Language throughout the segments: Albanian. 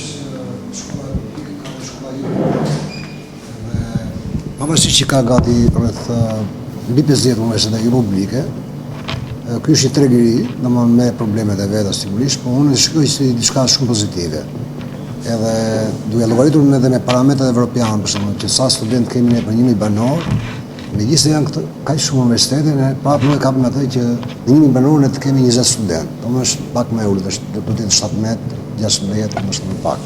shkolla publike, ka dhe shkolla jo. Pavarësisht që ka gati rreth mbi 50 universitete jo publike, ky është i treg i ri, domethënë me problemet e veta sigurisht, por unë shikoj si diçka shumë pozitive. Edhe duke llogaritur edhe me parametrat evropianë, për shembull, që sa student kemi ne për 1000 banor, megjithëse janë këto kaq shumë universitete, ne prapë nuk kapim atë që në 1000 banor ne të kemi 20 student. Domethënë është pak më ulët, do të jetë 17, 16, më shumë pak.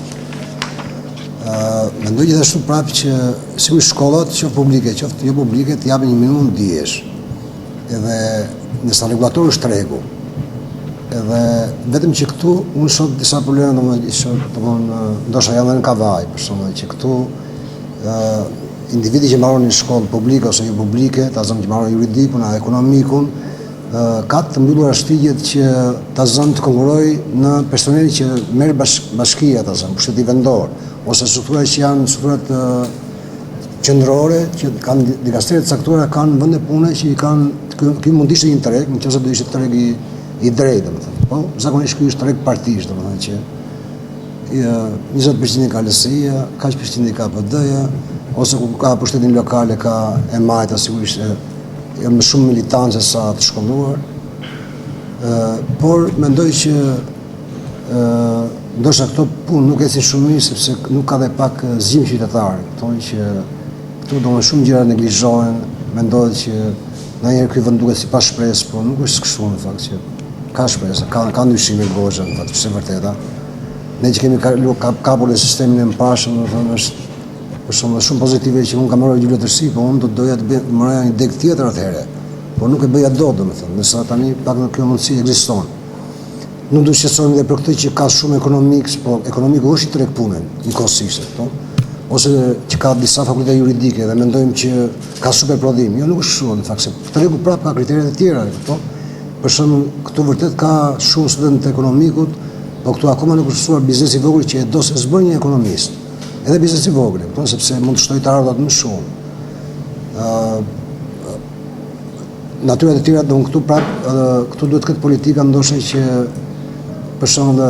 Mendoj gjithashtu prapë që sigurisht shkollat, qoftë publike, qoftë jo publike, të japin një minimum dijesh. Edhe nësa regulatori është tregu. Edhe vetëm që këtu unë shoh disa probleme, domethënë ndoshta janë në kavaj, për shembull, që këtu individi që mbaron një shkollë publike ose jo publike, ta zëmë që mbaron juridikun, ekonomikun, ka të mbyllur shtigjet që ta zëmë të konkurrojë në personeli që merr bashkia, ta zëmë, pushteti vendor, ose struktura që janë strukturat qendrore, që kanë dikasteret caktuara, kanë vende pune që i kanë, ky mund të ishte një treg, nëse do ishte treg i drejtë, domethënë. Po, zakonisht ky është treg partish, domethënë që 20% ka LSI-ja, kaq % ka PD-ja, ose ku ka pushtetin lokale, ka EMAJTA, sigurisht janë më shumë militancë se sa të shkolluar. Por mendoj që ndoshta këto punë nuk ecin shumë mirë sepse nuk ka dhe pak zgjim qytetar. Thonë që këtu do më shumë gjëra neglizhohen, mendohet që ndonjëherë ky vend duket si pa shpresë, por nuk është kështu në fakt që ka shpresë, ka ndryshime gozha në fakt, është e vërteta. Ne që kemi kapur në sistemin e mparshëm, domethënë është për shembull shumë pozitive që unë kam marrë gjyqëtërsi, por unë do doja të marrja një deg tjetër atëherë, por nuk e bëja dot, domethënë, nëse tani pak në kjo mundësi ekziston. Nuk do të shqetësohemi edhe për këtë që ka shumë ekonomik, po ekonomiku është i treg punën, njëkohësisht, po. Ose që ka disa fakultete juridike dhe mendojmë që ka super prodhim. Jo, nuk është kështu në fakt, se tregu prapë ka kriteret e tjera, po. Për shembull, këtu vërtet ka shumë studentë të ekonomikut, po këtu akoma nuk është shtuar biznesi i vogël që e do se s'bën një ekonomist. Edhe biznesi i vogël, po, sepse mund të shtojë të ardhat më shumë. Natyrat e tjera, domethënë këtu prapë këtu duhet të ketë politika ndoshta që për shembull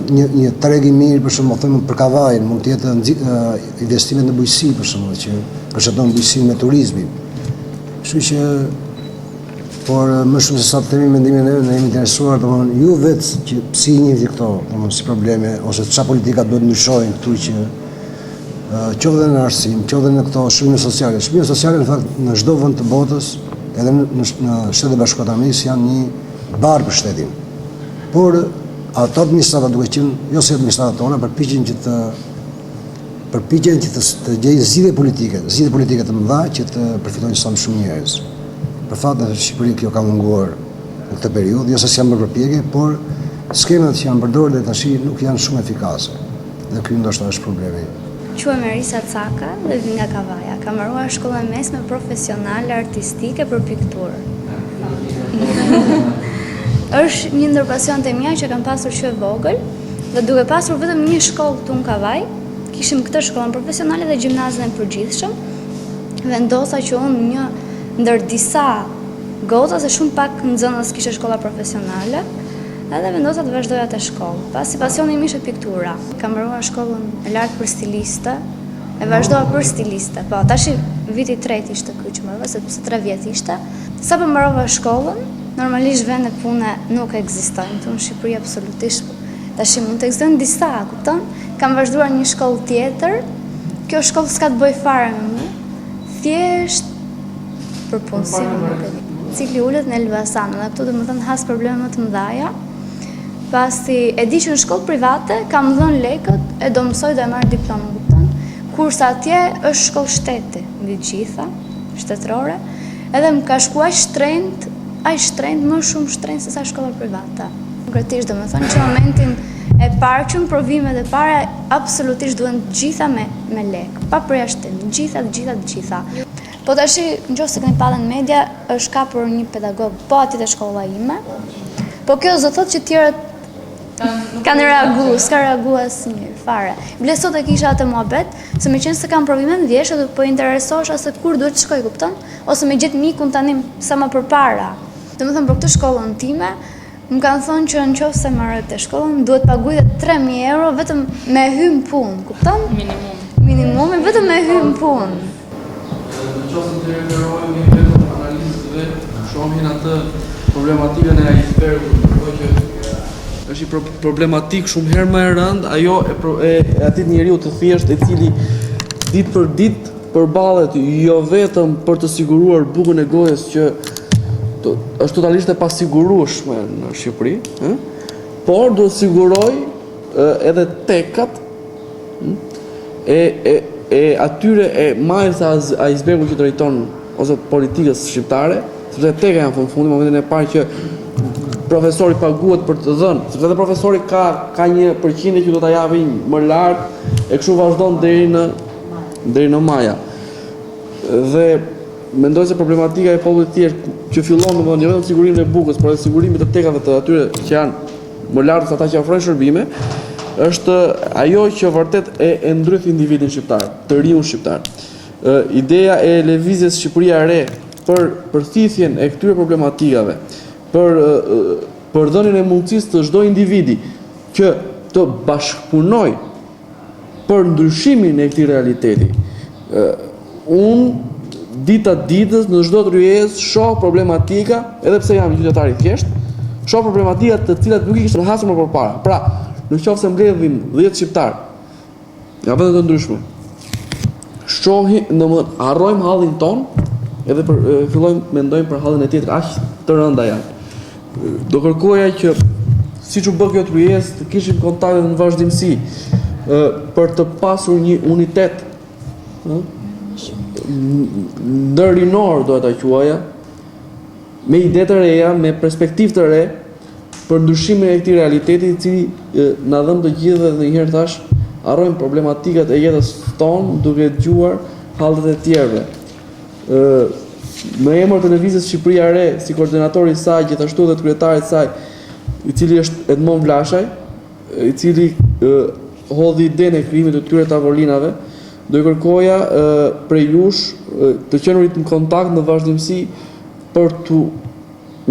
një treg i mirë, për shembull them për Kavajën, mund të jetë investime në bujqësi, për shembull, që përshtaton bujqësinë me turizmin. Kështu që por më shumë se sa të themi mendimin e ne jemi interesuar, domethënë ju vetë që si njihni këto, domethënë si probleme ose çfarë politika duhet ndryshojnë këtu që qoftë në arsim, qoftë në këto shërbime sociale. Shërbime sociale në fakt në çdo vend të botës, edhe në Shtetet e Bashkuara të Amerikës janë një barë për shtetin. Por ato administrata duke qenë, jo si administratat tona, përpiqen që të gjejnë zgjidhje politike të mëdha që të përfitojnë sa më shumë njerëz. Për fat në Shqipëri kjo ka munguar në këtë periudhë, jo se s'janë bërë përpjekje, por skemat që janë përdorur dhe tash nuk janë shumë efikase. Dhe ky ndoshta është problemi. Quhem Erisa Caka dhe vi nga Kavaja. Kam mbaruar shkollën mesme profesionale artistike për pikturë. Është një ndër pasionet e mia që kam pasur që e vogël, dhe duke pasur vetëm një shkollë këtu në Kavaj, kishim këtë shkollën profesionale dhe gjimnazin e përgjithshëm, vendosa që unë një ndër disa goca, se shumë pak nxënës kishte shkolla profesionale, edhe vendosa të vazhdoja te shkollë. Pasi pasioni im ishte piktura. Kam mbaruar shkollën e lartë për stiliste, e vazhdova për stiliste. Po, tash viti i tretë ishte ky që mbarova, sepse 3 vjet ishte. Sa po mbarova shkollën, normalisht vende pune nuk ekzistojnë këtu në Shqipëri absolutisht. Tash mund të ekzistojnë disa, kupton? Kam vazhduar një shkollë tjetër. Kjo shkollë s'ka të bëj fare me mua. Thjesht për punësim, nuk e di. Cikli ulet në Elbasan, dhe këtu domethënë has probleme më të mëdha. Pasi e di që në shkollë private kam dhënë lekët, e do mësoj, do e marr diplomën, kupton? Kurse atje është shkollë shteti, mbi gjitha, shtetërore, edhe më ka shkuar aq shtrenjtë, më shumë shtrenjtë se sa shkolla private. Konkretisht domethënë që momentin e parë që në provimet e para absolutisht duhen gjitha me lekë, pa përjashtim, gjitha. Po tash nëse keni parë në media, është kapur një pedagog po aty te shkolla ime. Po kjo do thotë që tjerët kanë reaguar, s'ka reaguar asnjë fare. Ble sot e kisha atë muhabet, se me qenë se kam provime në vjeshtë dhe po interesosha se kur duhet të shkoj, kupton? Ose me gjetë mikun tani sa më përpara. Domethënë për këtë shkollën time, Më kanë thonë që në qoftë se marrë të shkollën, duhet paguajë 3.000 euro vetëm me hym punë, kupton? Minimumi vetëm me hym punë. Në qoftë të referohemi vetëm analizëve, shohin atë problematikën e icebergut, që është një problematik shumë herë më e rëndë, ajo e atit njeriu të thjesht, i cili ditë për ditë përballet jo vetëm për të siguruar bukën e gojës që është totalisht e pasigurueshme në Shqipëri, por duhet siguroj edhe tekat e atyre e majës icebergut që drejton ose politikës shqiptare, sepse teka janë në fundi, në momentin e parë që profesori paguhet për të dhënë, sepse edhe profesori ka një përqindje që do ta japë më lart e kështu vazhdon deri në maja. Dhe mendoj se problematika e popullit tjetër që fillon domethënë jo vetëm sigurimin e bukës, por edhe sigurimin të tekave të atyre që janë më lart se ata që ofrojnë shërbime, është ajo që vërtet e ndryth individin shqiptar, të riun shqiptar. Ideja e lëvizjes Shqipëria e re për përthithjen e këtyre problematikave, për dhënien e mundësisë të çdo individi që të bashkëpunoj për ndryshimin e këtij realiteti. Unë dita ditës në çdo rryezë shoh problematika, edhe pse jam qytetar i thjesht, shoh problematika të cilat nuk i kishte hasur më përpara. Pra, nëse mbledhim 10 shqiptar, nga vende të ndryshme, harrojmë hallin ton, edhe fillojmë mendojmë për hallin e tjetër, aq të rënda janë. Do kërkoja që siç u bë kjo rryezë, të kishim kontakte në vazhdimsi për të pasur një unitet ndërrinor, do ta quaja, me ide të reja, me perspektivë të re për ndryshimin e këtij realiteti i cili na dhëm të gjithë dhe një herë thash, harrojmë problematikat e jetës tonë duke dëgjuar hallet e tjerëve. Me emër të lëvizjes Shqipëria e re, si koordinatori i saj, gjithashtu dhe të kryetarit saj, i cili është Edmond Vlashaj, i cili hodhi idenë e krijimit të këtyre tavolinave, do i kërkoja prej jush të qenurit në kontakt në vazhdimsi për të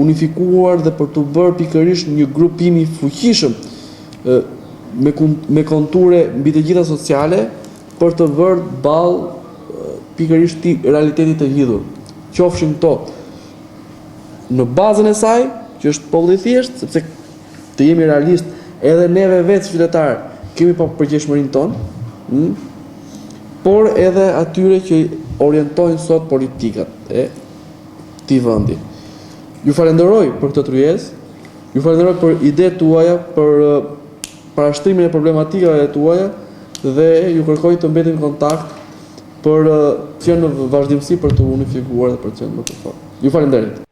unifikuar dhe për të bërë pikërisht një grupim i fuqishëm me konture mbi të gjitha sociale për të bërë ballë pikërisht realitetit të hidhur. Qofshin to në bazën e saj, që është populli i thjeshtë, sepse të jemi realist, edhe neve vetë qytetarë kemi pa përgjegjësinë tonë, por edhe atyre që orientojnë sot politikat e këtij vendi. Ju falenderoj për këtë rryezë, ju falenderoj për idetë tuaja, për parashtrimin e problematikave tuaja dhe ju kërkoj të mbetemi në kontakt për të qenë në vazhdimsi për të unifikuar dhe për të qenë më të fortë. Ju falenderoj.